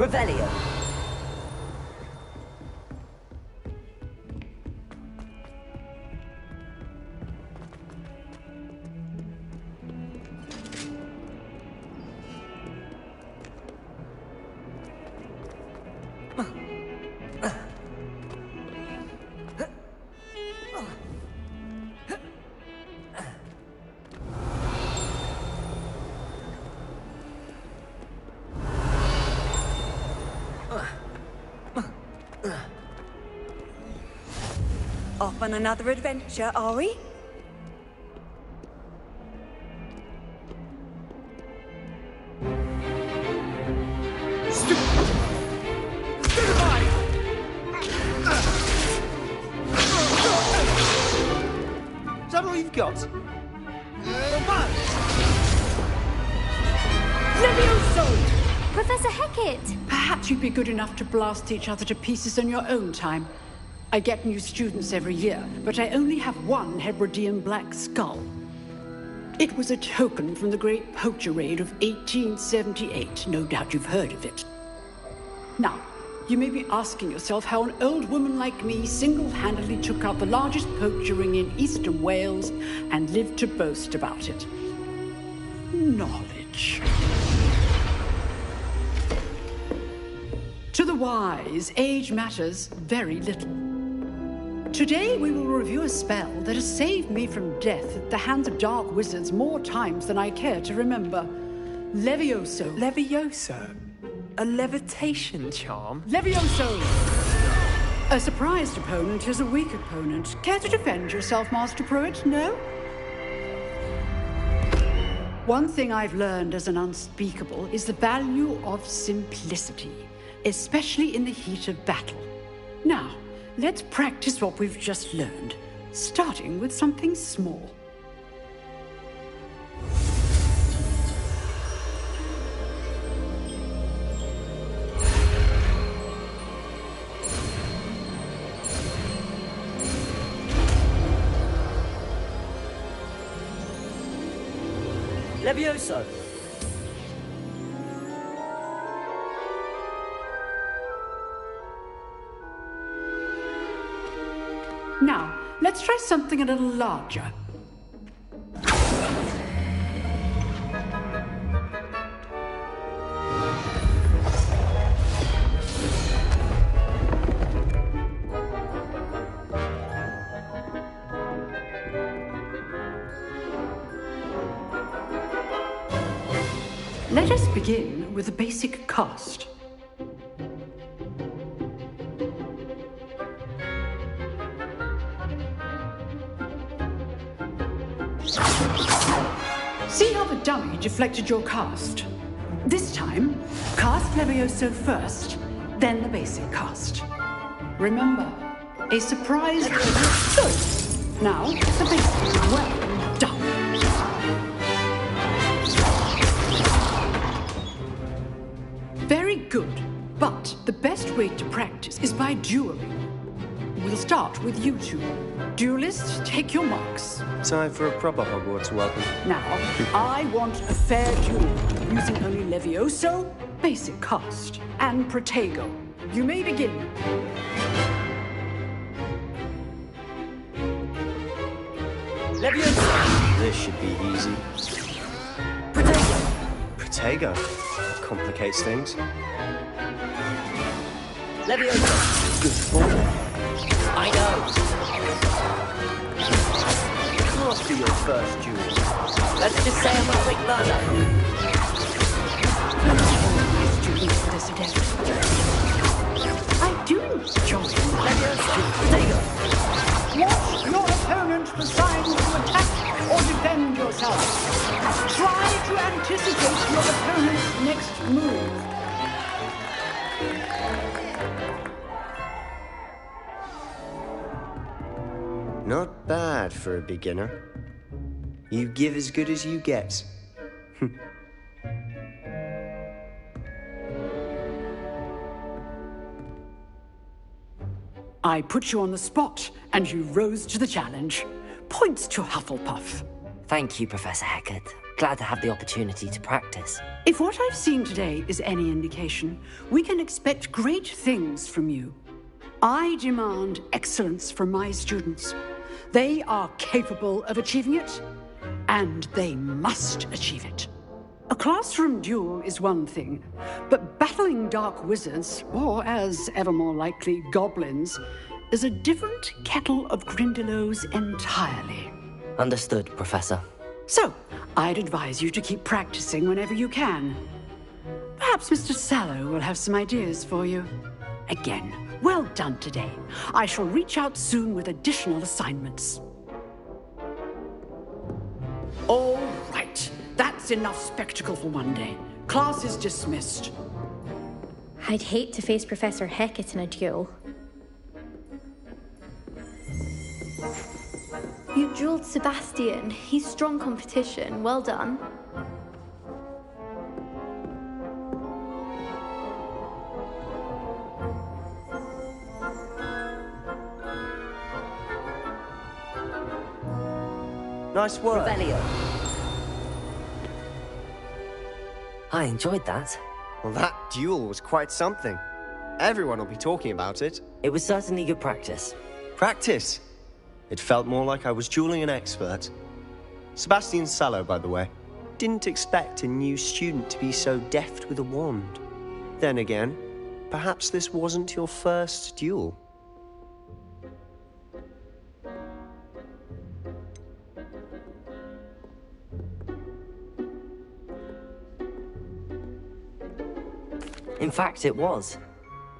Revelio. Off on another adventure, are we? Is that all you've got? Levioso! Professor Hecat! Perhaps you'd be good enough to blast each other to pieces in your own time. I get new students every year, but I only have one Hebridean black skull. It was a token from the Great Poacher Raid of 1878. No doubt you've heard of it. Now, you may be asking yourself how an old woman like me single-handedly took out the largest poacher ring in eastern Wales and lived to boast about it. Knowledge. To the wise, age matters very little. Today we will review a spell that has saved me from death at the hands of dark wizards more times than I care to remember. Levioso. Levioso? A levitation charm? Levioso! A surprised opponent is a weak opponent. Care to defend yourself, Master Pruitt? No? One thing I've learned as an unspeakable is the value of simplicity, especially in the heat of battle. Now, let's practice what we've just learned, starting with something small. Levioso. Now, let's try something a little larger. Let us begin with a basic cast. See how the dummy deflected your cast? This time, cast Levioso first, then the basic cast. Remember, a surprise... Good! Now, the basic. Well done. Very good, but the best way to practice is by dueling. We'll start with you two. Duelists, take your marks. Time for a proper Hogwarts welcome. Now, I want a fair duel, using only Levioso, basic cast, and Protego. You may begin. Levioso. This should be easy. Protego. Protego? That complicates things. Levioso. Good form. I know. After your first duel. Let's just say I'm a quick learner. Students for this again. I do enjoy Levioso. Protego. Watch your opponent for signs to attack or defend yourself. Try to anticipate your opponent's next move. Not bad for a beginner. You give as good as you get. I put you on the spot, and you rose to the challenge. Points to Hufflepuff. Thank you, Professor Hecat. Glad to have the opportunity to practice. If what I've seen today is any indication, we can expect great things from you. I demand excellence from my students. They are capable of achieving it, and they must achieve it. A classroom duel is one thing, but battling dark wizards, or as ever more likely, goblins, is a different kettle of Grindylows entirely. Understood, Professor. So, I'd advise you to keep practicing whenever you can. Perhaps Mr. Sallow will have some ideas for you. Again, well done today. I shall reach out soon with additional assignments. All right. That's enough spectacle for one day. Class is dismissed. I'd hate to face Professor Hecat in a duel. You dueled Sebastian. He's strong competition. Well done. Nice work. Revelio. I enjoyed that. Well, that duel was quite something. Everyone will be talking about it. It was certainly good practice. Practice? It felt more like I was dueling an expert. Sebastian Sallow, by the way. Didn't expect a new student to be so deft with a wand. Then again, perhaps this wasn't your first duel. In fact, it was.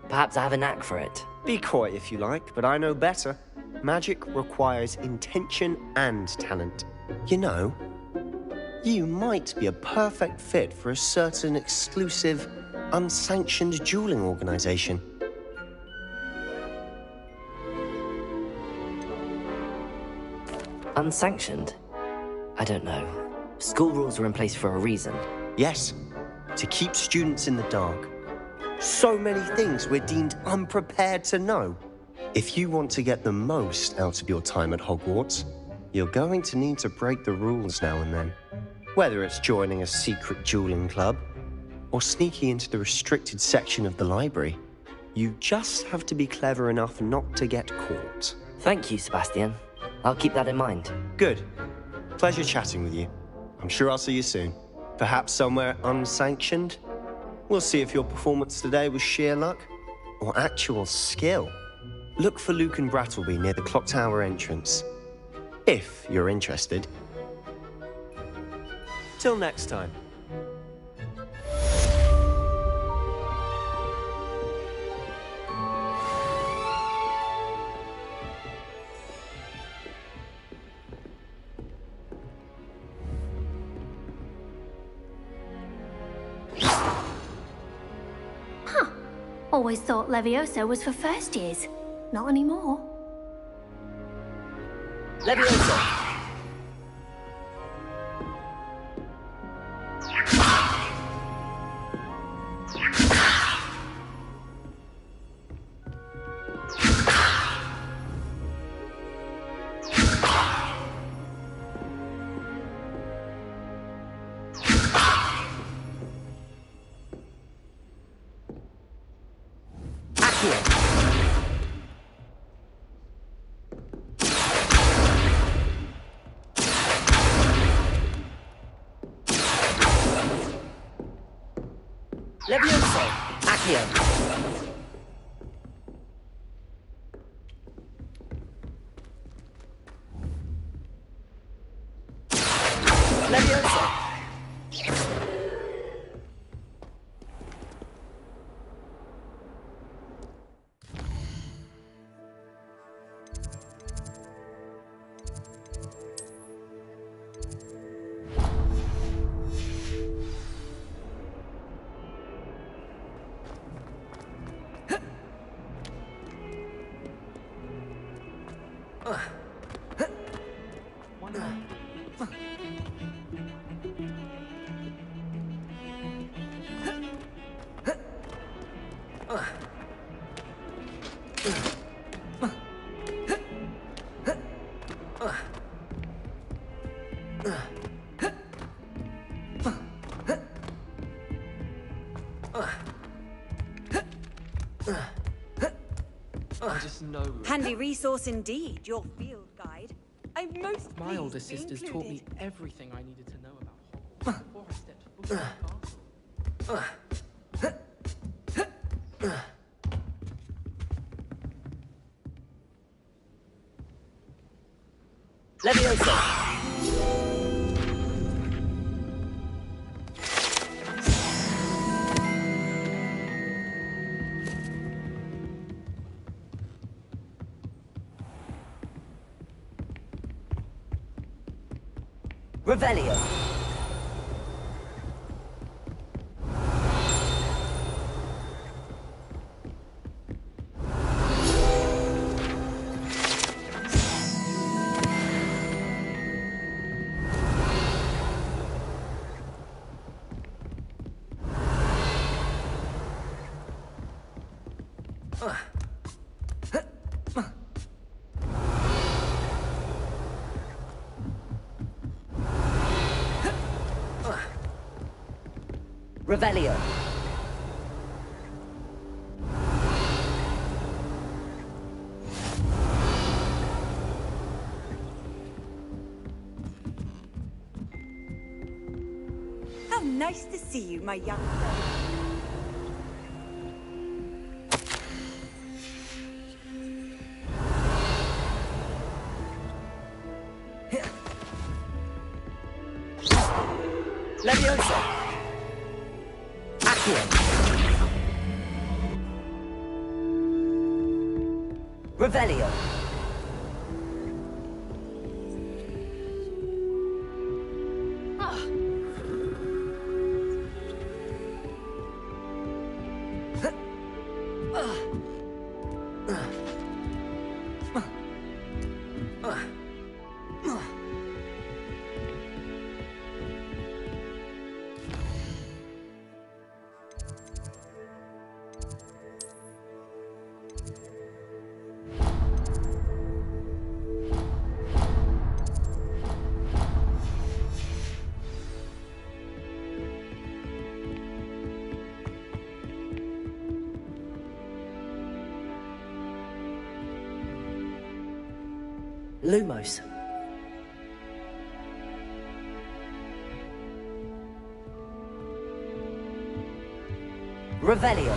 Perhaps I have a knack for it. Be coy if you like, but I know better. Magic requires intention and talent. You know, you might be a perfect fit for a certain exclusive, unsanctioned dueling organization. Unsanctioned? I don't know. School rules are in place for a reason. Yes, to keep students in the dark. So many things we're deemed unprepared to know. If you want to get the most out of your time at Hogwarts, you're going to need to break the rules now and then. Whether it's joining a secret dueling club, or sneaking into the restricted section of the library, you just have to be clever enough not to get caught. Thank you, Sebastian. I'll keep that in mind. Good. Pleasure chatting with you. I'm sure I'll see you soon. Perhaps somewhere unsanctioned? We'll see if your performance today was sheer luck, or actual skill. Look for Lucan Brattleby near the Clock Tower entrance, if you're interested. Till next time. Always thought Levioso was for first years. Not anymore. Levioso! Levioso! Accio! Levioso! I just know. Handy resource indeed, your field guide. I'm most My pleased older to be sisters taught me included. everything I needed to know about Hogwarts before I stepped foot in the castle. Levioso! Revelio. Revelio. How nice to see you, my young friend. Levioso! Accio! Revelio! Lumos. Revelio.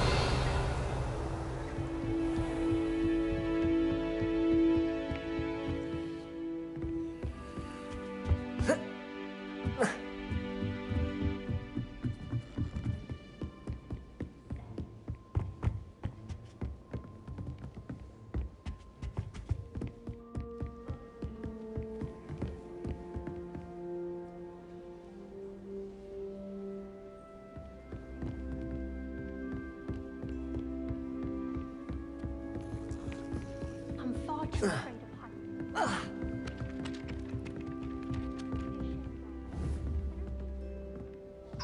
I'm far too afraid of heights.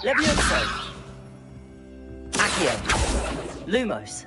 Levioso! Accio! Lumos!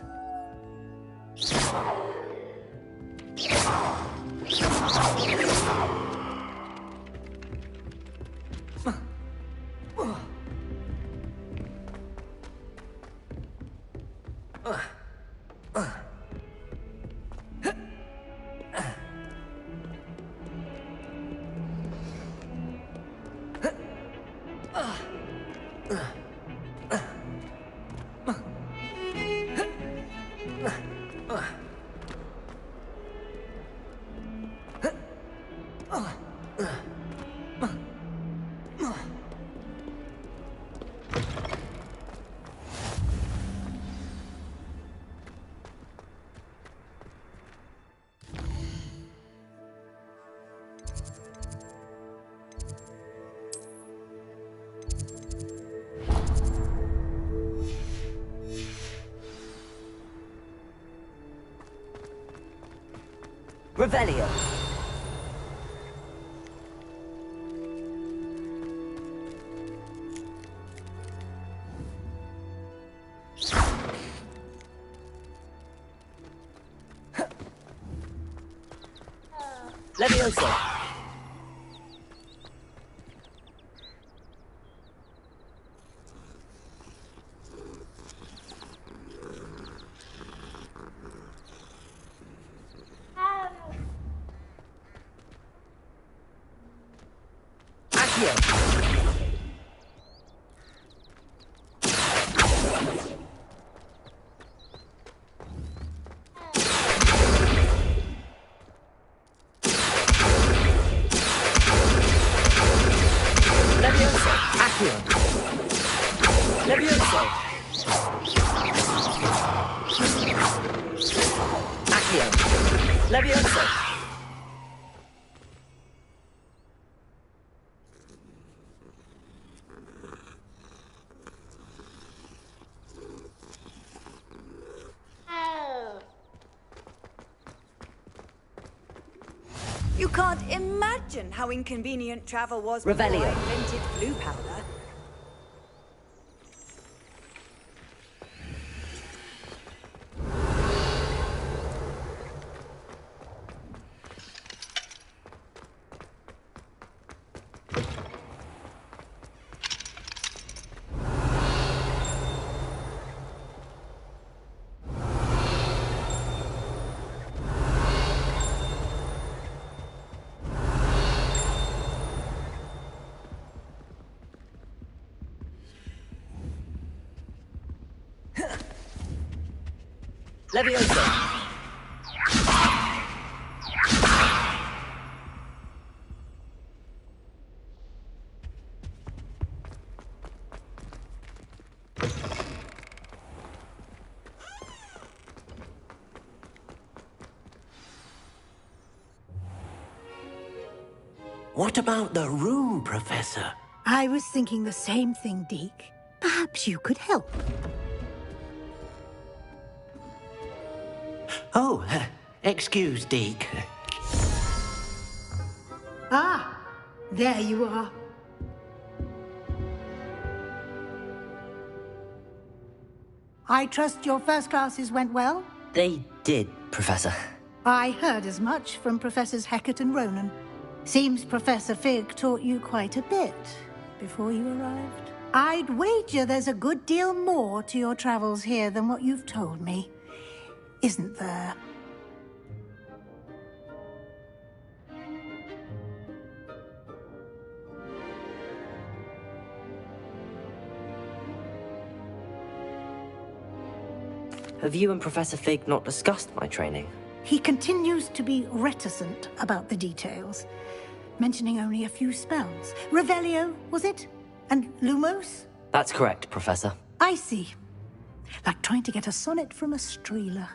Revelio. Levioso. Accio. Levioso. Accio. Levioso. Accio. Levioso. You can't imagine how inconvenient travel was before Revelio. I invented blue powder. Levioso. What about the room, Professor? I was thinking the same thing, Deke. Perhaps you could help. Oh, excuse, Deke. Ah, there you are. I trust your first classes went well? They did, Professor. I heard as much from Professors Hecat and Ronan. Seems Professor Fig taught you quite a bit before you arrived. I'd wager there's a good deal more to your travels here than what you've told me. Isn't there? Have you and Professor Fig not discussed my training? He continues to be reticent about the details, mentioning only a few spells. Revelio, was it? And Lumos? That's correct, Professor. I see. Like trying to get a sonnet from a streeler.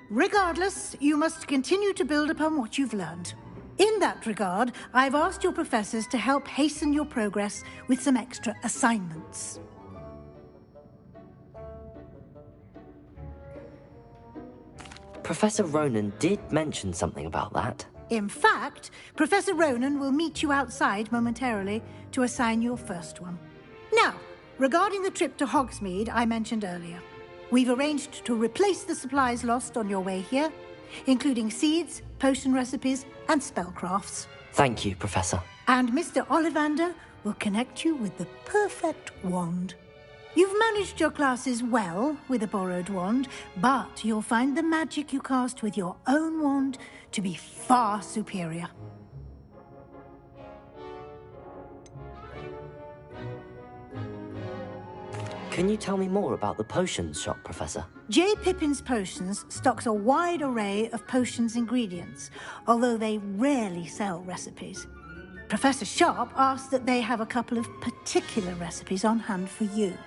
Regardless, you must continue to build upon what you've learned. In that regard, I've asked your professors to help hasten your progress with some extra assignments. Professor Ronan did mention something about that. In fact, Professor Ronan will meet you outside momentarily to assign your first one. Now, regarding the trip to Hogsmeade I mentioned earlier, we've arranged to replace the supplies lost on your way here, including seeds, potion recipes, and spellcrafts. Thank you, Professor. And Mr. Ollivander will connect you with the perfect wand. You've managed your classes well with a borrowed wand, but you'll find the magic you cast with your own wand to be far superior. Can you tell me more about the potions shop, Professor? J. Pippin's Potions stocks a wide array of potions ingredients, although they rarely sell recipes. Professor Sharp asked that they have a couple of particular recipes on hand for you.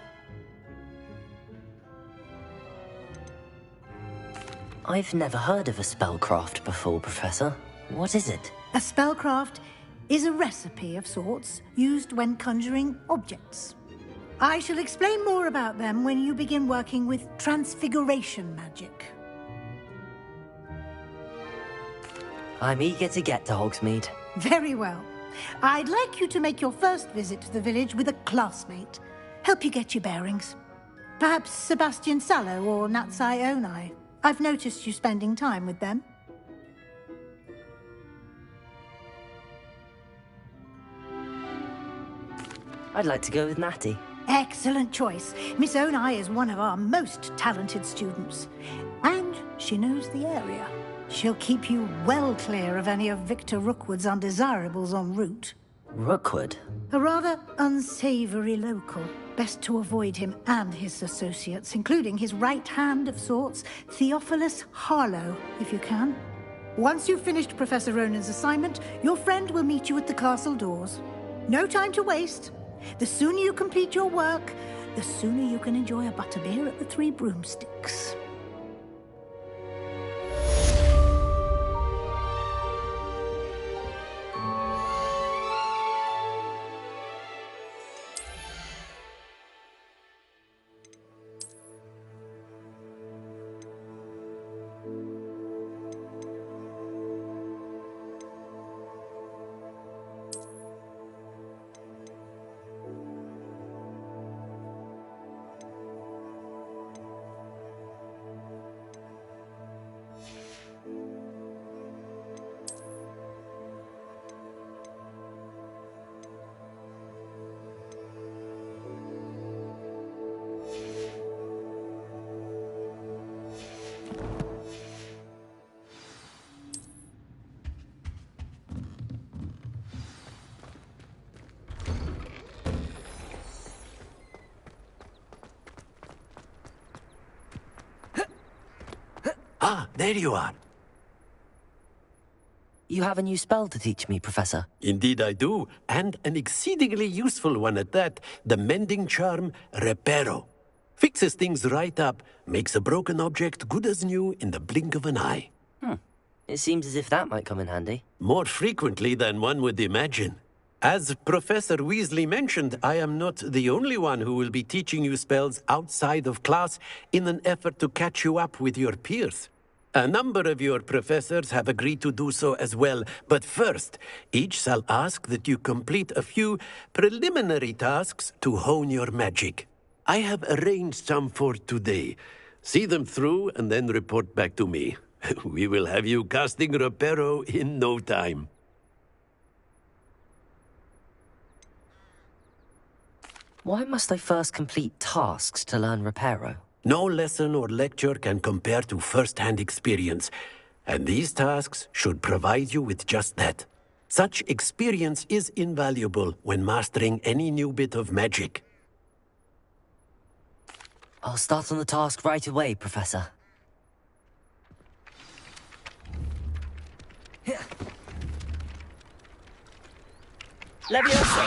I've never heard of a spellcraft before, Professor. What is it? A spellcraft is a recipe of sorts used when conjuring objects. I shall explain more about them when you begin working with transfiguration magic. I'm eager to get to Hogsmeade. Very well. I'd like you to make your first visit to the village with a classmate. Help you get your bearings. Perhaps Sebastian Sallow or Natsai Onai. I've noticed you spending time with them. I'd like to go with Natty. Excellent choice. Miss Onai is one of our most talented students. And she knows the area. She'll keep you well clear of any of Victor Rookwood's undesirables en route. Rookwood? A rather unsavory local. Best to avoid him and his associates, including his right hand of sorts, Theophilus Harlow, if you can. Once you've finished Professor Ronan's assignment, your friend will meet you at the castle doors. No time to waste. The sooner you complete your work, the sooner you can enjoy a butterbeer at the Three Broomsticks. Ah, there you are. You have a new spell to teach me, Professor. Indeed I do, and an exceedingly useful one at that. The mending charm, Reparo. Fixes things right up, makes a broken object good as new in the blink of an eye. It seems as if that might come in handy. More frequently than one would imagine. As Professor Weasley mentioned, I am not the only one who will be teaching you spells outside of class in an effort to catch you up with your peers. A number of your professors have agreed to do so as well, but first, each shall ask that you complete a few preliminary tasks to hone your magic. I have arranged some for today. See them through and then report back to me. We will have you casting Reparo in no time. Why must I first complete tasks to learn Reparo? No lesson or lecture can compare to first-hand experience, and these tasks should provide you with just that. Such experience is invaluable when mastering any new bit of magic. I'll start on the task right away, Professor. Leviosa!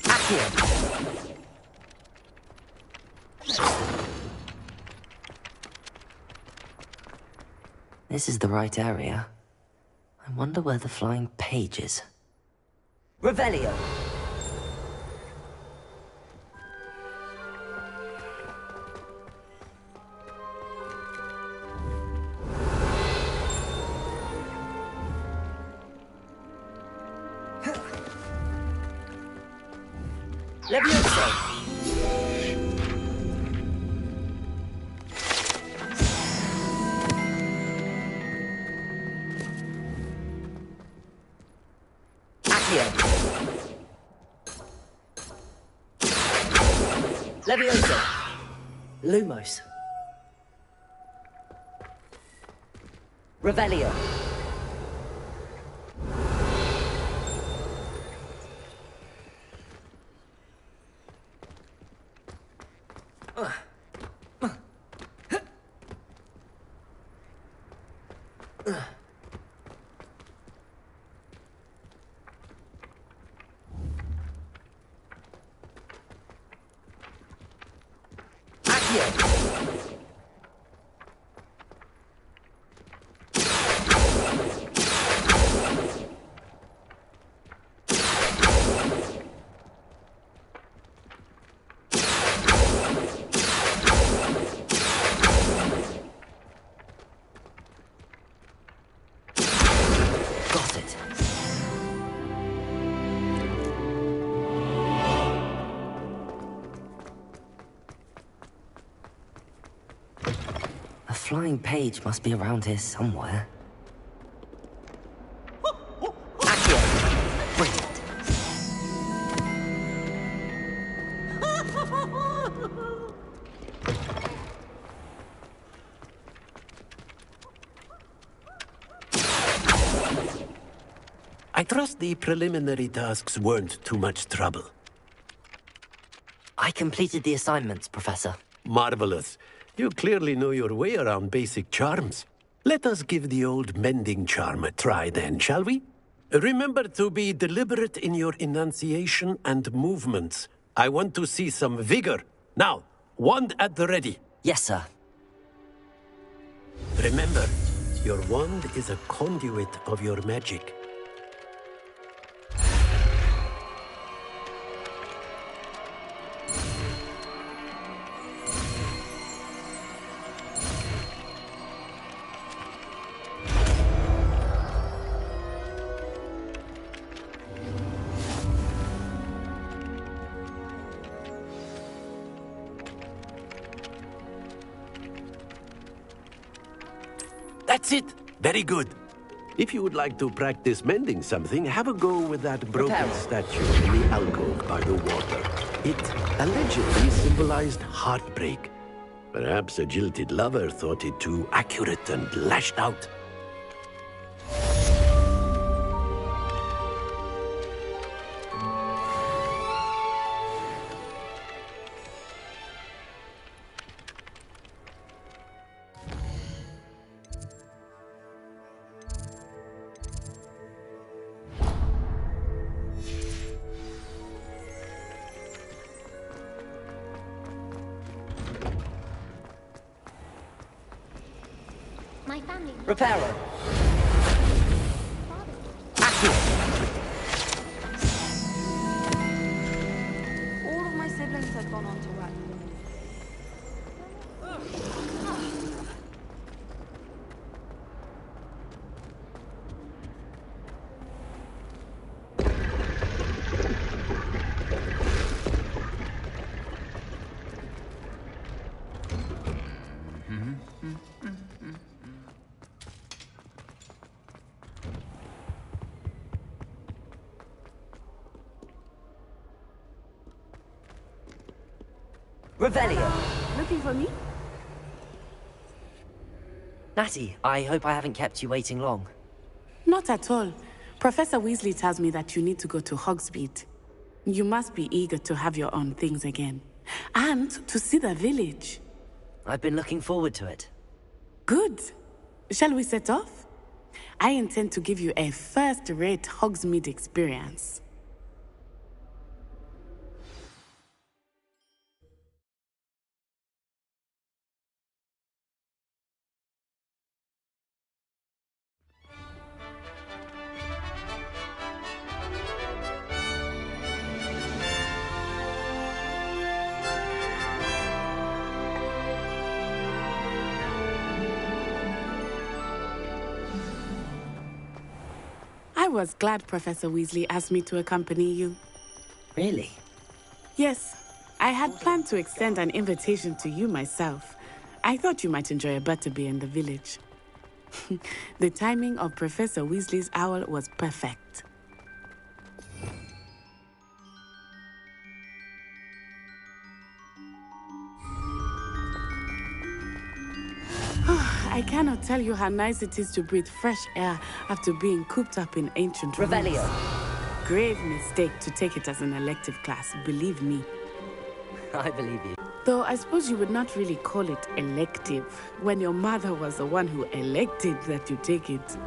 Accio! This is the right area. I wonder where the flying page is. Revelio! Leviosa! Leviosa! Lumos. Revelio. Got it. A flying page must be around here somewhere. Accio! Brilliant. I trust the preliminary tasks weren't too much trouble. I completed the assignments, Professor. Marvelous. You clearly know your way around basic charms. Let us give the old mending charm a try then, shall we? Remember to be deliberate in your enunciation and movements. I want to see some vigor. Now, wand at the ready. Yes, sir. Remember, your wand is a conduit of your magic. That's it! Very good. If you would like to practice mending something, have a go with that broken statue in the alcove by the water. It allegedly symbolized heartbreak. Perhaps a jilted lover thought it too accurate and lashed out. My family. Reparo. All of my siblings had gone on to work. Revelio. Looking for me? Natty, I hope I haven't kept you waiting long. Not at all. Professor Weasley tells me that you need to go to Hogsmeade. You must be eager to have your own things again. And to see the village. I've been looking forward to it. Good. Shall we set off? I intend to give you a first-rate Hogsmeade experience. I was glad Professor Weasley asked me to accompany you. Really? Yes, I had planned to extend an invitation to you myself. I thought you might enjoy a butterbeer in the village. The timing of Professor Weasley's owl was perfect. I cannot tell you how nice it is to breathe fresh air after being cooped up in ancient rooms. Revelio. Grave mistake to take it as an elective class, believe me. I believe you. Though I suppose you would not really call it elective when your mother was the one who elected that you take it.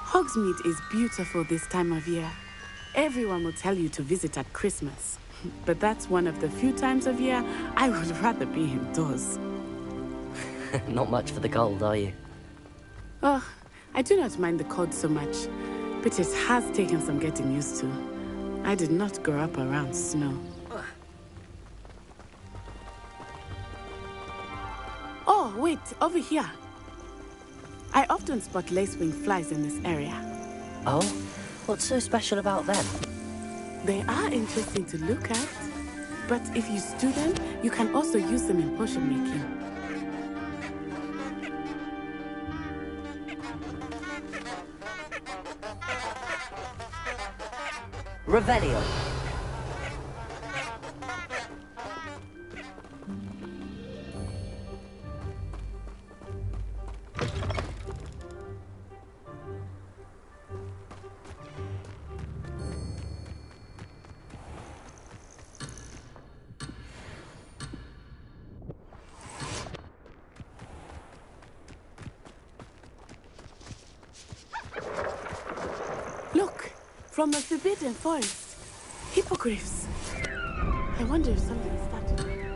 Hogsmeade is beautiful this time of year. Everyone will tell you to visit at Christmas. But that's one of the few times of year I would rather be indoors. Not much for the cold, are you? Oh, I do not mind the cold so much, but it has taken some getting used to. I did not grow up around snow. Oh, wait, over here. I often spot lacewing flies in this area. Oh? What's so special about them? They are interesting to look at, but if you stew them, you can also use them in potion making. Revelio. from the Forbidden Forest. Hippogriffs. I wonder if something started.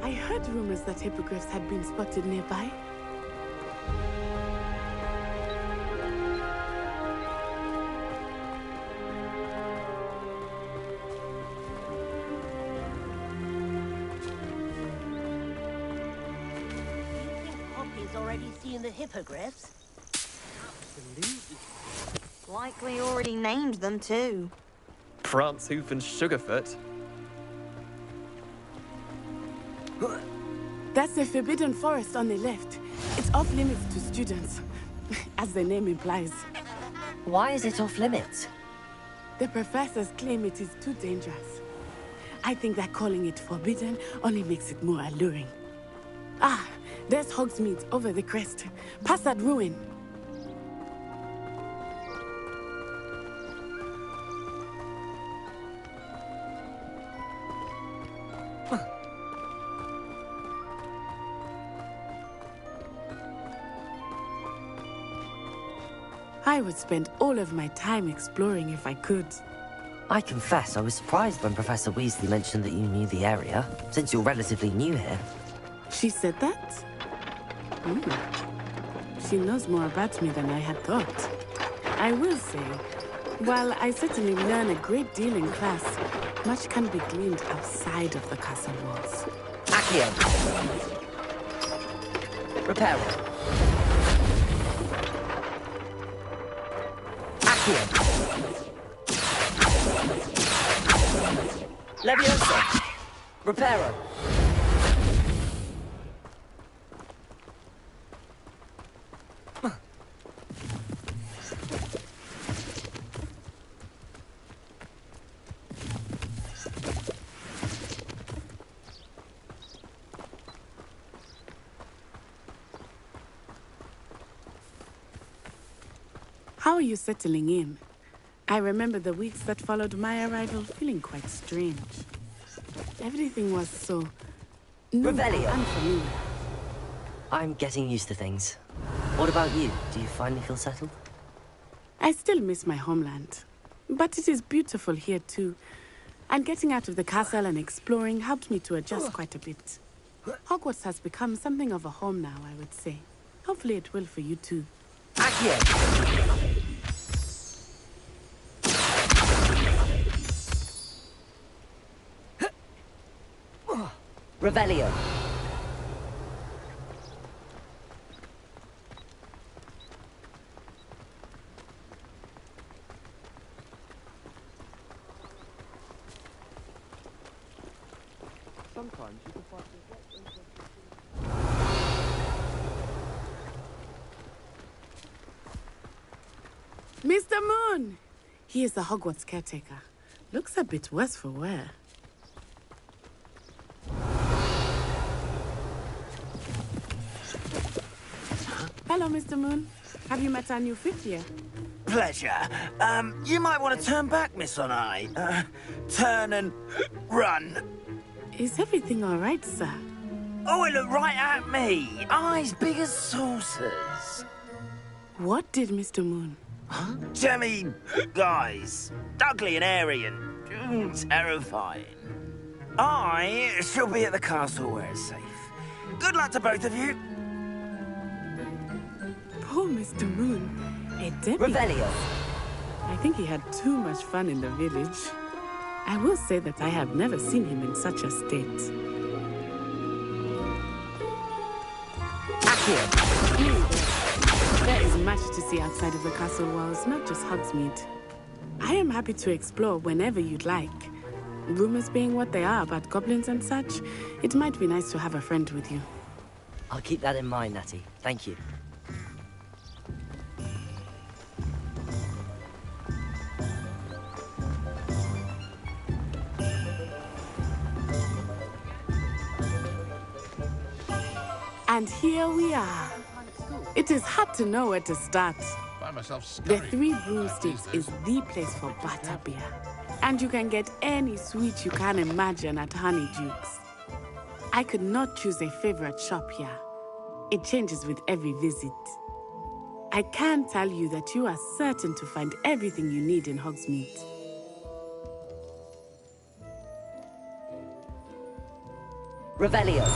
I heard rumors that hippogriffs had been spotted nearby. Poppy's already seen the hippogriffs. Absolutely. Likely already named them too. Prancehoof and Sugarfoot. That's the Forbidden Forest on the left. It's off limits to students, as the name implies. Why is it off limits? The professors claim it is too dangerous. I think that calling it forbidden only makes it more alluring. Ah, there's Hogsmeade over the crest, past that ruin. I would spend all of my time exploring if I could. I confess I was surprised when Professor Weasley mentioned that you knew the area, since you're relatively new here. She said that? She knows more about me than I had thought. I will say, while I certainly learn a great deal in class, much can be gleaned outside of the castle walls. Accio! Reparo! Leviosa! Reparo! How are you settling in? I remember the weeks that followed my arrival feeling quite strange. Everything was so new and unfamiliar. I'm getting used to things. What about you? Do you finally feel settled? I still miss my homeland, but it is beautiful here too. And getting out of the castle and exploring helped me to adjust quite a bit. Hogwarts has become something of a home now, I would say. Hopefully it will for you too. Accio! Revelio. Sometimes you can find Mr. Moon! He is the Hogwarts caretaker. Looks a bit worse for wear. Hello, Mr. Moon. Have you met our new fifth year? Pleasure. You might want to turn back, Miss Onai. Turn and run. Is everything all right, sir? Oh, it looked right at me. Eyes big as saucers. What did Mr. Moon? Huh? Jemmy, guys. Ugly and airy and terrifying. I shall be at the castle where it's safe. Good luck to both of you. Poor Mr. Moon. A debut. Revelio. I think he had too much fun in the village. I will say that I have never seen him in such a state. There is much to see outside of the castle walls, not just Hogsmeade. I am happy to explore whenever you'd like. Rumors being what they are about goblins and such, it might be nice to have a friend with you. I'll keep that in mind, Natty. Thank you. And here we are. It is hard to know where to start. The Three Broomsticks is the place for butterbeer. And you can get any sweet you can imagine at Honeydukes. I could not choose a favorite shop here. It changes with every visit. I can tell you that you are certain to find everything you need in Hogsmeade. Revelio.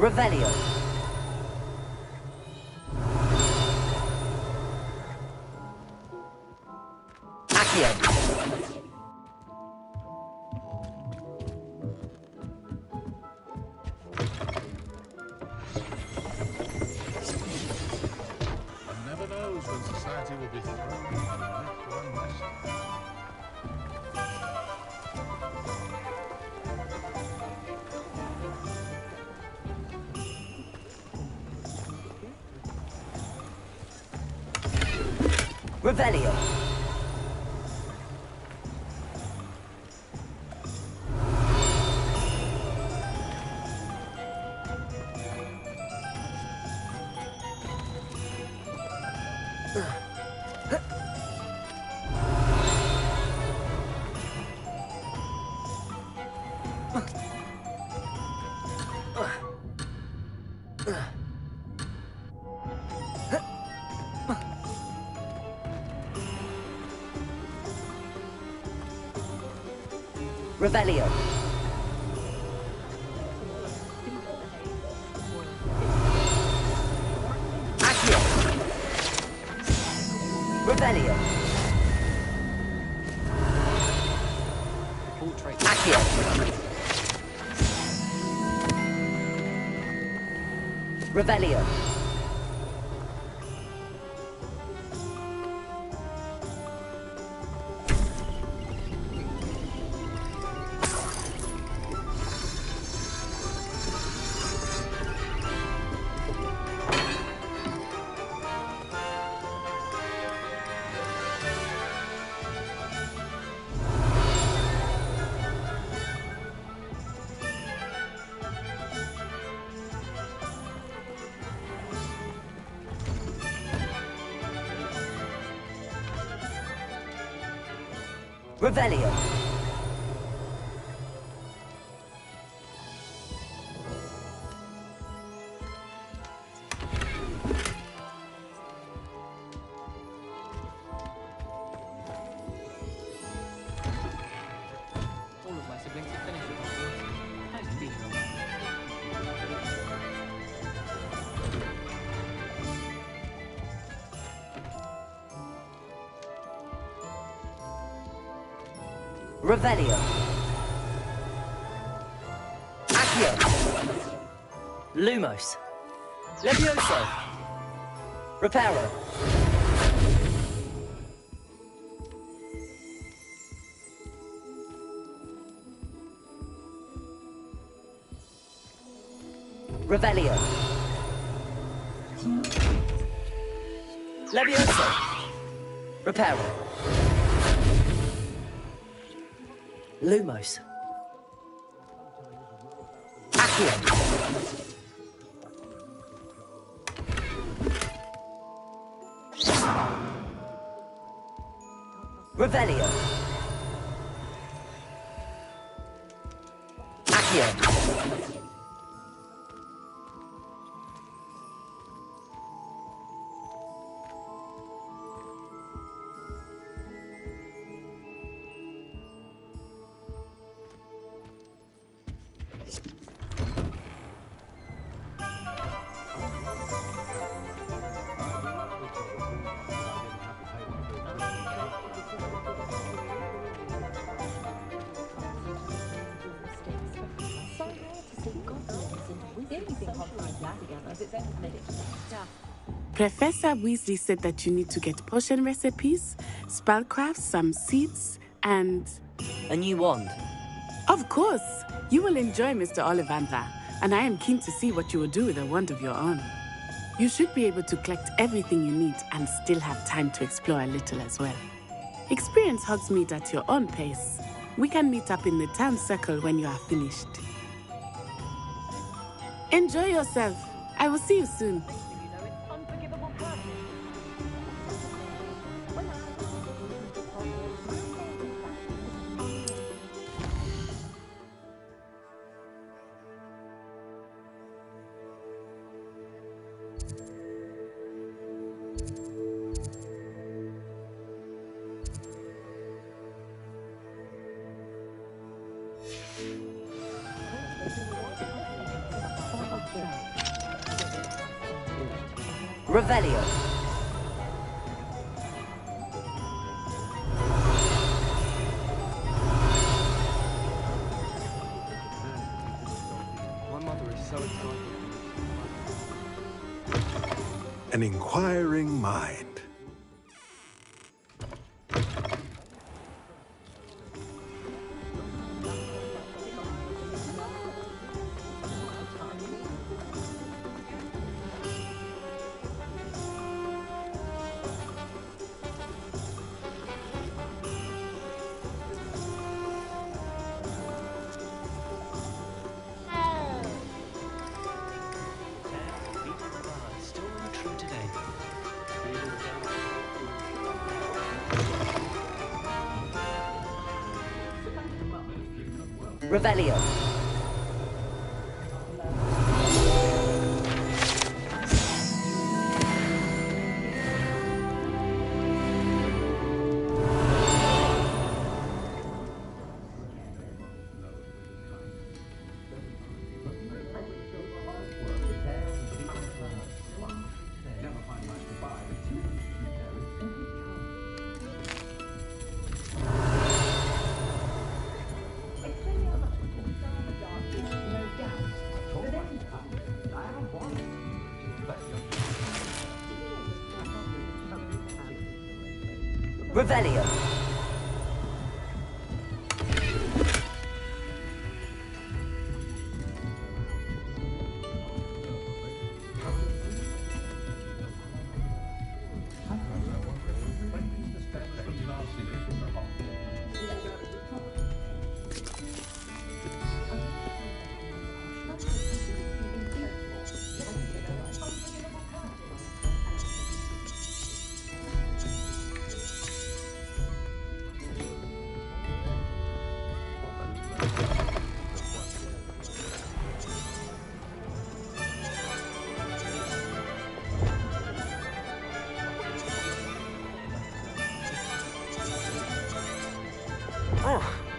Revelio. Accio. One never knows when society will be thrown in one less. Revelio. Revelio. Accio. Revelio. Accio. Revelio. Revelio. All of my siblings have finished with Hogwarts. Nice being alive. Revelio. Accio. Lumos. Levioso. Reparo. Revelio. Levioso. Reparo. Lumos. Accio. Revelio. Accio. Professor Weasley said that you need to get potion recipes, spellcrafts, some seeds, and... A new wand? Of course! You will enjoy Mr. Ollivander, and I am keen to see what you will do with a wand of your own. You should be able to collect everything you need and still have time to explore a little as well. Experience Hogsmeade at your own pace. We can meet up in the town circle when you are finished. Enjoy yourself. I will see you soon. Revelio. My mother is so excited. An inquiring mind. Revelio. Revelio. Oh,